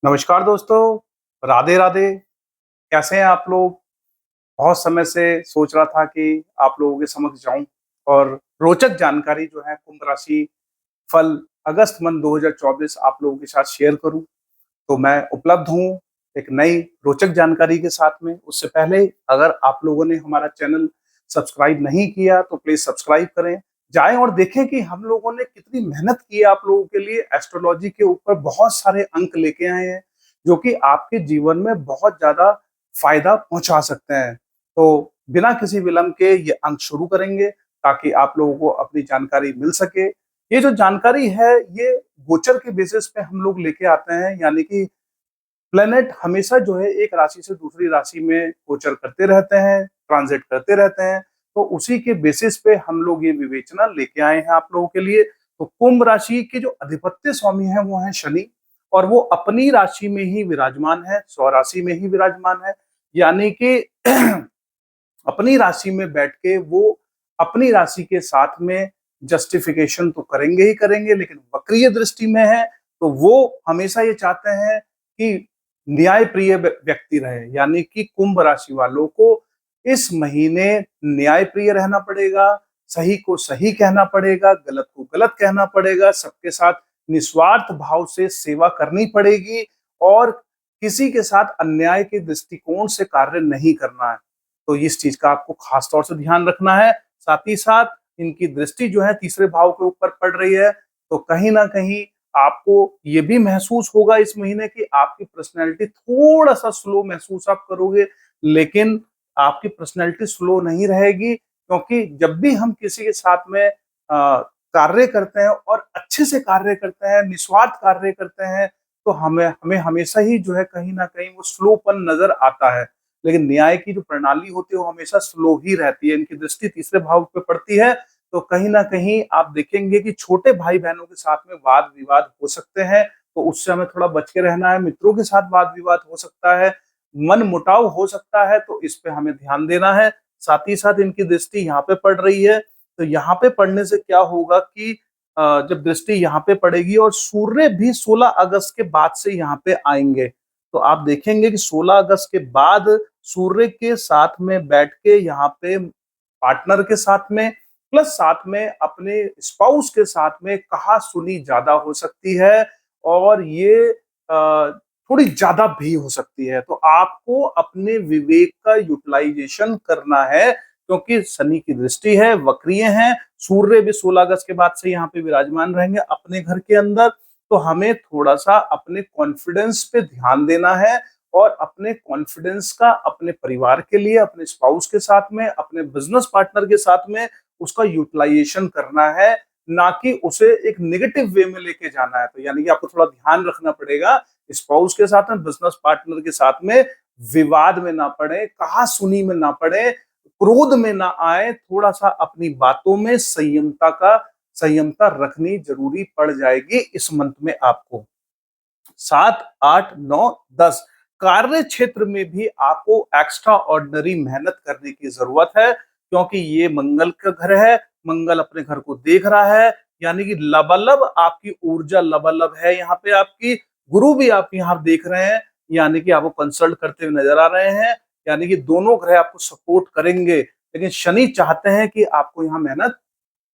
नमस्कार दोस्तों, राधे राधे। कैसे हैं आप लोग? बहुत समय से सोच रहा था कि आप लोगों के समक्ष जाऊं और रोचक जानकारी जो है कुंभ राशि फल अगस्त मंथ 2024 आप लोगों के साथ शेयर करूं। तो मैं उपलब्ध हूं एक नई रोचक जानकारी के साथ में। उससे पहले अगर आप लोगों ने हमारा चैनल सब्सक्राइब नहीं किया तो प्लीज सब्सक्राइब करें। जाएं और देखें कि हम लोगों ने कितनी मेहनत की है आप लोगों के लिए। एस्ट्रोलॉजी के ऊपर बहुत सारे अंक लेके आए हैं जो कि आपके जीवन में बहुत ज्यादा फायदा पहुंचा सकते हैं। तो बिना किसी विलंब के ये अंक शुरू करेंगे ताकि आप लोगों को अपनी जानकारी मिल सके। ये जो जानकारी है ये गोचर के बेसिस पे हम लोग लेके आते हैं, यानी कि प्लेनेट हमेशा जो है एक राशि से दूसरी राशि में गोचर करते रहते हैं, ट्रांजिट करते रहते हैं। तो उसी के बेसिस पे हम लोग ये विवेचना लेके आए हैं आप लोगों के लिए। तो कुंभ राशि के जो अधिपत्य स्वामी हैं वो हैं शनि, और वो अपनी राशि में ही विराजमान है, स्वराशि में ही विराजमान है। यानी कि अपनी राशि में बैठ के वो अपनी राशि के साथ में जस्टिफिकेशन तो करेंगे ही करेंगे, लेकिन वक्रीय दृष्टि में है तो वो हमेशा ये चाहते हैं कि न्याय प्रिय व्यक्ति रहे। यानी कि कुंभ राशि वालों को इस महीने न्याय प्रिय रहना पड़ेगा, सही को सही कहना पड़ेगा, गलत को गलत कहना पड़ेगा, सबके साथ निस्वार्थ भाव से सेवा करनी पड़ेगी और किसी के साथ अन्याय के दृष्टिकोण से कार्य नहीं करना है। तो इस चीज का आपको खास तौर से ध्यान रखना है। साथ ही साथ इनकी दृष्टि जो है तीसरे भाव के ऊपर पड़ रही है, तो कहीं ना कहीं आपको ये भी महसूस होगा इस महीने की आपकी पर्सनैलिटी थोड़ा सा स्लो महसूस आप करोगे। लेकिन आपकी पर्सनैलिटी स्लो नहीं रहेगी, क्योंकि जब भी हम किसी के साथ में कार्य करते हैं और अच्छे से कार्य करते हैं, निस्वार्थ कार्य करते हैं, तो हमें हमें हमेशा ही जो है कहीं ना कहीं वो स्लोपन नजर आता है। लेकिन न्याय की जो प्रणाली होती है वो हमेशा स्लो ही रहती है। इनकी दृष्टि तीसरे भाव पे पड़ती है, तो कहीं ना कहीं आप देखेंगे कि छोटे भाई बहनों के साथ में वाद विवाद हो सकते हैं, तो उससे हमें थोड़ा बच के रहना है। मित्रों के साथ वाद विवाद हो सकता है, मन मुटाव हो सकता है, तो इस पे हमें ध्यान देना है। साथ ही साथ इनकी दृष्टि यहाँ पे पड़ रही है, तो यहाँ पे पड़ने से क्या होगा कि जब दृष्टि यहाँ पे पड़ेगी और सूर्य भी 16 अगस्त के बाद से यहाँ पे आएंगे, तो आप देखेंगे कि 16 अगस्त के बाद सूर्य के साथ में बैठ के यहाँ पे पार्टनर के साथ में प्लस साथ में अपने स्पाउस के साथ में कहा सुनी ज्यादा हो सकती है, और ये थोड़ी ज्यादा भी हो सकती है। तो आपको अपने विवेक का यूटिलाइजेशन करना है, क्योंकि शनि की दृष्टि है, वक्रीय है, सूर्य भी 16 अगस्त के बाद से यहाँ पे विराजमान रहेंगे अपने घर के अंदर। तो हमें थोड़ा सा अपने कॉन्फिडेंस पे ध्यान देना है, और अपने कॉन्फिडेंस का अपने परिवार के लिए, अपने स्पाउस के साथ में, अपने बिजनेस पार्टनर के साथ में उसका यूटिलाइजेशन करना है, ना कि उसे एक नेगेटिव वे में लेके जाना है। तो यानी कि आपको थोड़ा ध्यान रखना पड़ेगा, स्पाउस के साथ में, बिजनेस पार्टनर के साथ में विवाद में ना पड़े, कहा सुनी में ना पड़े, क्रोध में ना आए। थोड़ा सा अपनी बातों में संयमता रखनी जरूरी पड़ जाएगी इस मंथ में आपको। 7, 8, 9, 10 कार्य क्षेत्र में भी आपको एक्स्ट्रा ऑर्डिनरी मेहनत करने की जरूरत है, क्योंकि ये मंगल का घर है, मंगल अपने घर को देख रहा है। यानी कि लबालब आपकी ऊर्जा लबालब है यहाँ पे आपकी। गुरु भी आप यहाँ देख रहे हैं, यानी कि आपको कंसल्ट करते हुए नजर आ रहे हैं। यानी कि दोनों ग्रह आपको सपोर्ट करेंगे, लेकिन शनि चाहते हैं कि आपको यहाँ मेहनत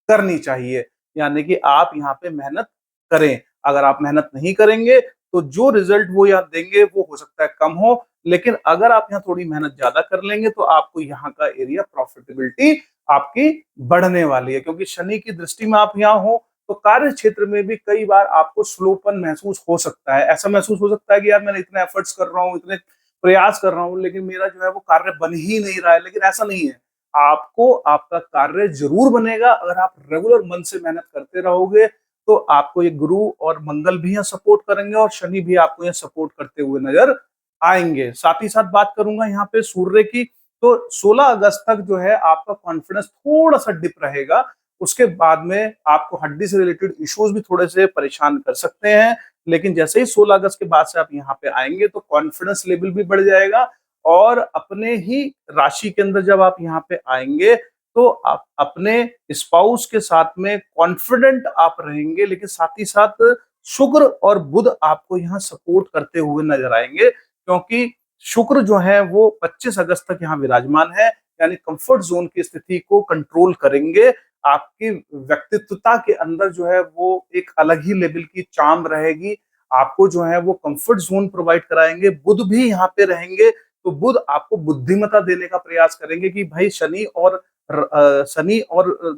करनी चाहिए। यानी कि आप यहाँ पे मेहनत करें। अगर आप मेहनत नहीं करेंगे तो जो रिजल्ट वो यहाँ देंगे वो हो सकता है कम हो, लेकिन अगर आप यहाँ थोड़ी मेहनत ज्यादा कर लेंगे तो आपको यहाँ का एरिया प्रॉफिटेबिलिटी आपकी बढ़ने वाली है। क्योंकि शनि की दृष्टि में आप यहाँ हो तो कार्य क्षेत्र में भी कई बार आपको स्लोपन महसूस हो सकता है। ऐसा महसूस हो सकता है कि यार मैंने इतने एफर्ट्स कर रहा हूँ, इतने प्रयास कर रहा हूँ, लेकिन मेरा जो है वो कार्य बन ही नहीं रहा है। लेकिन ऐसा नहीं है, आपको आपका कार्य जरूर बनेगा अगर आप रेगुलर मन से मेहनत करते रहोगे। तो आपको ये गुरु और मंगल भी यहाँ सपोर्ट करेंगे और शनि भी आपको यहाँ सपोर्ट करते हुए नजर आएंगे। साथ ही साथ बात करूंगा यहाँ पे सूर्य की, तो 16 अगस्त तक जो है आपका कॉन्फिडेंस थोड़ा सा डिप रहेगा। उसके बाद में आपको हड्डी से रिलेटेड इश्यूज भी थोड़े से परेशान कर सकते हैं, लेकिन जैसे ही 16 अगस्त के बाद से आप यहाँ पे आएंगे तो कॉन्फिडेंस लेवल भी बढ़ जाएगा। और अपने ही राशि के अंदर जब आप यहाँ पे आएंगे तो आप अपने स्पाउस के साथ में कॉन्फिडेंट आप रहेंगे, लेकिन साथ ही साथ शुक्र और बुध आपको यहाँ सपोर्ट करते हुए नजर आएंगे, क्योंकि शुक्र जो है वो 25 अगस्त तक यहाँ विराजमान है, यानी कंफर्ट जोन की स्थिति को कंट्रोल करेंगे। आपकी व्यक्तित्वता के अंदर जो है वो एक अलग ही लेवल की चार्म रहेगी, आपको जो है वो कंफर्ट जोन प्रोवाइड कराएंगे। बुध भी यहाँ पे रहेंगे, तो बुध आपको बुद्धिमत्ता देने का प्रयास करेंगे कि भाई शनि और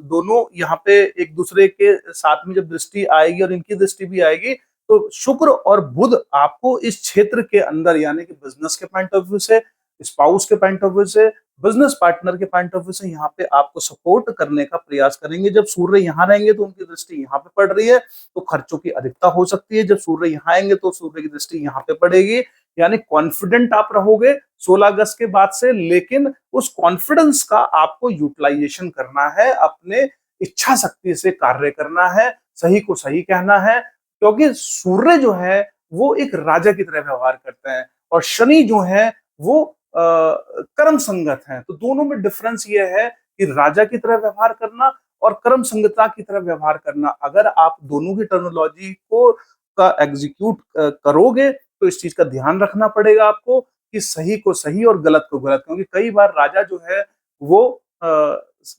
दोनों यहाँ पे एक दूसरे के साथ में जब दृष्टि आएगी और इनकी दृष्टि भी आएगी, तो शुक्र और बुध आपको इस क्षेत्र के अंदर, यानी कि बिजनेस के पॉइंट ऑफ व्यू से, स्पाउस के पॉइंट ऑफ व्यू से, बिजनेस पार्टनर के पॉइंट ऑफ व्यू से यहाँ पे आपको सपोर्ट करने का प्रयास करेंगे। जब सूर्य यहाँ रहेंगे तो उनकी दृष्टि यहाँ पे पड़ रही है, तो खर्चों की अधिकता हो सकती है। जब सूर्य यहाँ आएंगे तो सूर्य की दृष्टि यहाँ पे पड़ेगी, यानी कॉन्फिडेंट आप रहोगे 16 अगस्त के बाद से, लेकिन उस कॉन्फिडेंस का आपको यूटिलाइजेशन करना है, अपने इच्छा शक्ति से कार्य करना है, सही को सही कहना है, क्योंकि सूर्य जो है वो एक राजा की तरह व्यवहार करते हैं और शनि जो है वो कर्म संगत है। तो दोनों में डिफरेंस ये है कि राजा की तरह व्यवहार करना और कर्म संगता की तरह व्यवहार करना। अगर आप दोनों की टर्मिनोलॉजी को का एग्जीक्यूट करोगे तो इस चीज का ध्यान रखना पड़ेगा आपको कि सही को सही और गलत को गलत, क्योंकि कई बार राजा जो है वो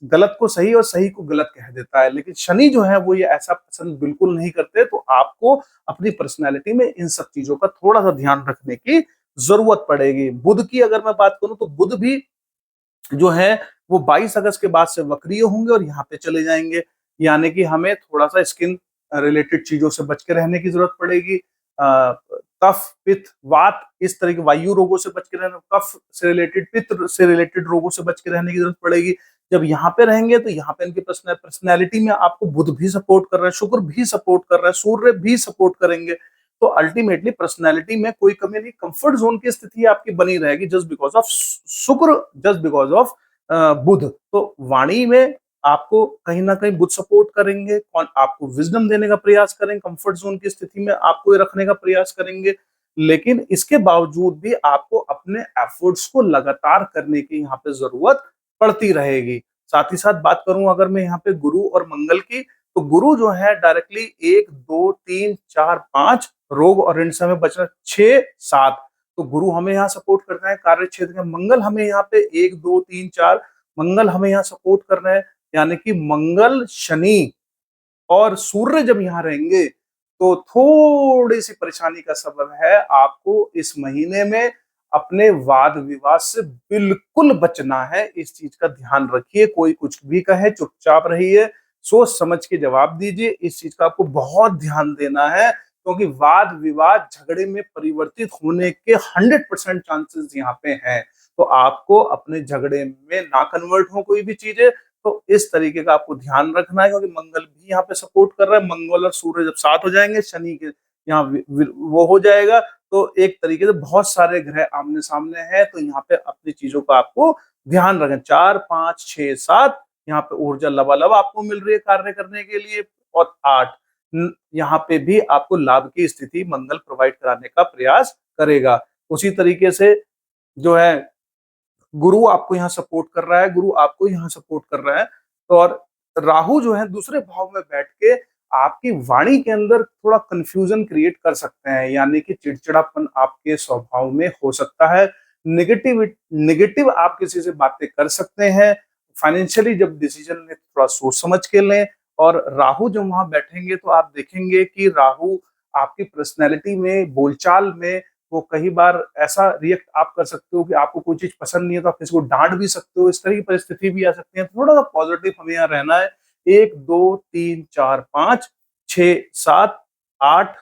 गलत को सही और सही को गलत कह देता है, लेकिन शनि जो है वो ये ऐसा पसंद बिल्कुल नहीं करते। तो आपको अपनी पर्सनैलिटी में इन सब चीजों का थोड़ा सा ध्यान रखने की जरूरत पड़ेगी। बुध की अगर मैं बात करूं तो बुध भी जो है वो 22 अगस्त के बाद से वक्रीय होंगे और यहाँ पे चले जाएंगे, यानी कि हमें थोड़ा सा स्किन रिलेटेड चीजों से बच के रहने की जरूरत पड़ेगी। कफ, पित्त, वात, इस तरह के वायु रोगों से बच के रहना, कफ से रिलेटेड, पित्त से रिलेटेड रोगों से बच के रहने की जरूरत पड़ेगी। जब यहाँ पे रहेंगे तो यहाँ पे इनकी पर्सनैलिटी में आपको बुध भी सपोर्ट कर रहा है, शुक्र भी सपोर्ट कर रहा है, सूर्य भी सपोर्ट करेंगे। तो अल्टीमेटली पर्सनैलिटी में कोई कमी नहीं, कंफर्ट जोन की स्थिति आपकी बनी रहेगी जस्ट बिकॉज ऑफ शुक्र, जस्ट बिकॉज ऑफ बुध। तो वाणी में आपको कहीं ना कहीं बुध सपोर्ट करेंगे, आपको विजडम देने का प्रयास करेंगे, कंफर्ट जोन की स्थिति में आपको ये रखने का प्रयास करेंगे, लेकिन इसके बावजूद भी आपको अपने एफर्ट्स को लगातार करने की यहाँ पे जरूरत पड़ती रहेगी। साथ ही साथ बात करूं अगर मैं यहाँ पे गुरु और मंगल की, तो गुरु जो है डायरेक्टली 1 2 3 4 5 रोग और ऋण से हमें बचना, 6 7, तो गुरु हमें यहाँ सपोर्ट कर रहे हैं कार्य क्षेत्र में। मंगल हमें यहाँ पे 1 2 3 4, मंगल हमें यहाँ सपोर्ट कर रहे हैं, यानी कि मंगल, शनि और सूर्य जब यहाँ रहेंगे तो थोड़ी सी परेशानी का सबब है। आपको इस महीने में अपने वाद विवाद से बिल्कुल बचना है, इस चीज का ध्यान रखिए। कोई कुछ भी कहे चुपचाप रहिए, सोच समझ के जवाब दीजिए, इस चीज का आपको बहुत ध्यान देना है, क्योंकि वाद विवाद झगड़े में परिवर्तित होने के 100% चांसेस यहाँ पे हैं। तो आपको अपने झगड़े में ना कन्वर्ट हो कोई भी चीजें, तो इस तरीके का आपको ध्यान रखना है, क्योंकि मंगल भी यहाँ पे सपोर्ट कर रहा है। मंगल और सूर्य जब साथ हो जाएंगे, शनि के यहाँ वो हो जाएगा, तो एक तरीके से बहुत सारे ग्रह आमने सामने हैं। तो यहाँ पे अपनी चीजों का आपको ध्यान रखें। 4 5 6 7 यहाँ पे ऊर्जा लबालब आपको मिल रही है कार्य करने के लिए, और 8 यहाँ पे भी आपको लाभ की स्थिति मंगल प्रोवाइड कराने का प्रयास करेगा। उसी तरीके से जो है गुरु आपको यहाँ सपोर्ट कर रहा है, गुरु आपको यहाँ सपोर्ट कर रहा है, और राहु जो है दूसरे भाव में बैठ के आपकी वाणी के अंदर थोड़ा कंफ्यूजन क्रिएट कर सकते हैं, यानी कि चिड़चिड़ापन आपके स्वभाव में हो सकता है। नेगेटिव आप किसी से बातें कर सकते हैं। फाइनेंशियली जब डिसीजन लें थोड़ा सोच समझ के लें। और राहु जब वहां बैठेंगे तो आप देखेंगे कि राहु आपकी पर्सनैलिटी में, बोलचाल में, वो कई बार ऐसा रिएक्ट आप कर सकते हो कि आपको कोई चीज पसंद नहीं है तो आप किसी को डांट भी सकते हो, इस तरह की परिस्थिति भी आ सकती है। थोड़ा सा पॉजिटिव हमें यहाँ रहना है। 1 2 3 4 5 6 7 8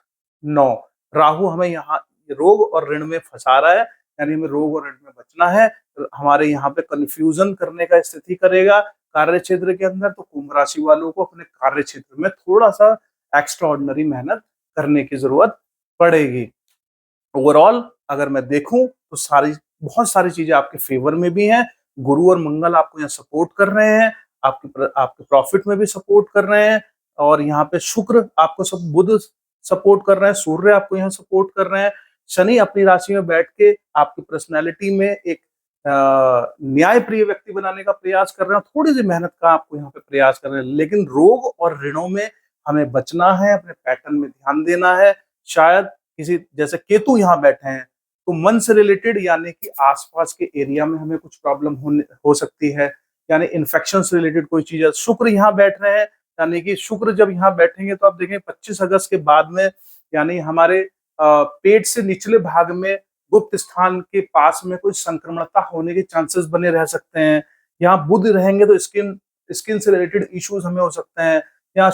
9, राहु हमें यहाँ रोग और ऋण में फंसा रहा है, यानी हमें रोग और ऋण में बचना है। हमारे यहाँ पे कंफ्यूजन करने का स्थिति करेगा कार्य क्षेत्र के अंदर। तो कुंभ राशि वालों को अपने कार्य क्षेत्र में थोड़ा सा एक्स्ट्रा ऑर्डिनरी मेहनत करने की जरूरत पड़ेगी। ओवरऑल अगर मैं देखूं तो बहुत सारी चीजें आपके फेवर में भी हैं। गुरु और मंगल आपको यहाँ सपोर्ट कर रहे हैं, आपके प्रॉफिट में भी सपोर्ट कर रहे हैं, और यहाँ पे शुक्र आपको बुध सपोर्ट कर रहे हैं, सूर्य आपको यहाँ सपोर्ट कर रहे हैं, शनि अपनी राशि में बैठ के आपकी पर्सनैलिटी में एक न्याय प्रिय व्यक्ति बनाने का प्रयास कर रहे हैं। थोड़ी सी मेहनत का आपको यहाँ पे प्रयास कर रहे हैं, लेकिन रोग और ऋणों में हमें बचना है, अपने पैटर्न में ध्यान देना है। शायद किसी जैसे केतु यहाँ बैठे हैं, तो मन से रिलेटेड यानी कि आसपास के एरिया में हमें कुछ प्रॉब्लम हो सकती है, यानी इन्फेक्शन से रिलेटेड कोई चीज है। शुक्र यहाँ बैठ रहे हैं, यानी कि शुक्र जब यहाँ बैठेंगे तो आप देखें 25 अगस्त के बाद में, यानी हमारे पेट से निचले भाग में गुप्त स्थान के पास में कोई संक्रमणता होने के चांसेस बने रह सकते हैं। यहाँ बुध रहेंगे तो स्किन स्किन से रिलेटेड इश्यूज हमें हो सकते हैं। यहाँ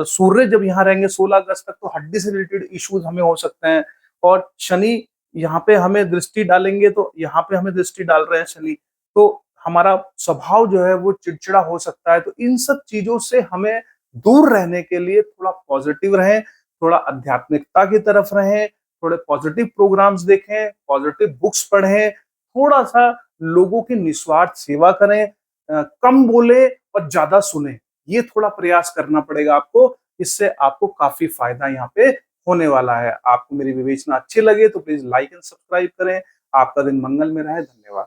सूर्य जब यहाँ रहेंगे 16 अगस्त तक, तो हड्डी से रिलेटेड इश्यूज हमें हो सकते हैं। और शनि यहाँ पे हमें दृष्टि डालेंगे, तो यहाँ पे हमें दृष्टि डाल रहे हैं शनि, तो हमारा स्वभाव जो है वो चिड़चिड़ा हो सकता है। तो इन सब चीजों से हमें दूर रहने के लिए थोड़ा पॉजिटिव रहें, थोड़ा आध्यात्मिकता की तरफ रहें, थोड़े पॉजिटिव प्रोग्राम्स देखें, पॉजिटिव बुक्स पढ़ें, थोड़ा सा लोगों की निस्वार्थ सेवा करें, कम बोले और ज्यादा सुने। ये थोड़ा प्रयास करना पड़ेगा आपको, इससे आपको काफी फायदा यहाँ पे होने वाला है। आपको मेरी विवेचना अच्छी लगे तो प्लीज लाइक एंड सब्सक्राइब करें। आपका दिन मंगल में रहे। धन्यवाद।